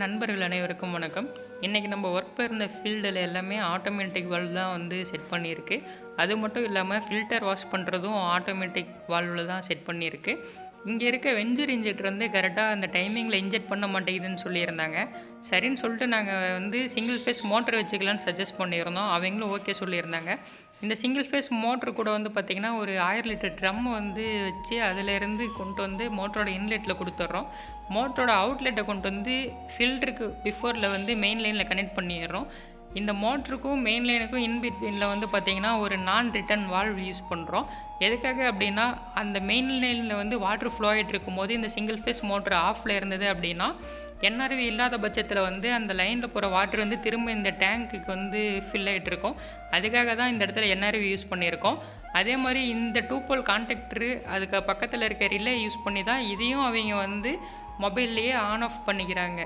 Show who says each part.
Speaker 1: நண்பர்கள் அனைவருக்கும் வணக்கம். இன்றைக்கி நம்ம ஒர்க் இருந்த ஃபீல்டில் எல்லாமே ஆட்டோமேட்டிக் வால்வ் தான் வந்து செட் பண்ணியிருக்கு. அது மட்டும் இல்லாமல் ஃபில்டர் வாஷ் பண்ணுறதும் ஆட்டோமேட்டிக் வால்வில் தான் செட் பண்ணியிருக்கு. இங்கே இருக்க வெஞ்சர் இன்ஜெக்டர் வந்து கரெக்டாக அந்த டைமிங்கில் இன்ஜெக்ட் பண்ண மாட்டேங்குதுன்னு சொல்லியிருந்தாங்க. சரின்னு சொல்லிட்டு நாங்கள் வந்து சிங்கிள் ஃபேஸ் மோட்டர் வச்சுக்கலான்னு சஜஸ்ட் பண்ணியிருந்தோம். அவங்களும் ஓகே சொல்லியிருந்தாங்க. இந்த சிங்கிள் ஃபேஸ் மோட்ரு கூட வந்து பார்த்திங்கன்னா ஒரு 1000 லிட்டர் ட்ரம் வந்து வச்சு அதிலேருந்து கொண்டு வந்து மோட்டரோட இன்லெட்டில் கொடுத்துட்றோம். மோட்டரோட அவுட்லெட்டை கொண்டு வந்து ஃபில்டருக்கு பிஃபோரில் வந்து மெயின் லைனில் கனெக்ட் பண்ணிடுறோம். இந்த மோட்டருக்கும் மெயின் லைனுக்கும் இன்பிட்வீனில் வந்து பார்த்திங்கன்னா ஒரு நான் ரிட்டர்ன் வால்வ் யூஸ் பண்ணுறோம். எதுக்காக அப்படின்னா அந்த மெயின் லைனில் வந்து வாட்டர் ஃப்ளோ ஆகிட்டு இருக்கும்போது இந்த சிங்கிள் ஃபேஸ் மோட்டர் ஆஃபில் இருந்தது அப்படின்னா என்ஆர்வி இல்லாத பட்சத்தில் வந்து அந்த லைனில் போகிற வாட்டர் வந்து திரும்ப இந்த டேங்க்குக்கு வந்து ஃபில் ஆகிட்டு இருக்கும். அதுக்காக தான் இந்த இடத்துல என்ஆர்வி யூஸ் பண்ணியிருக்கோம். அதே மாதிரி இந்த 2 போல் கான்டாக்டரு அதுக்கு பக்கத்தில் இருக்க ரிலே யூஸ் பண்ணி தான் இதையும் அவங்க வந்து மொபைல்லையே ஆன் ஆஃப் பண்ணிக்கிறாங்க.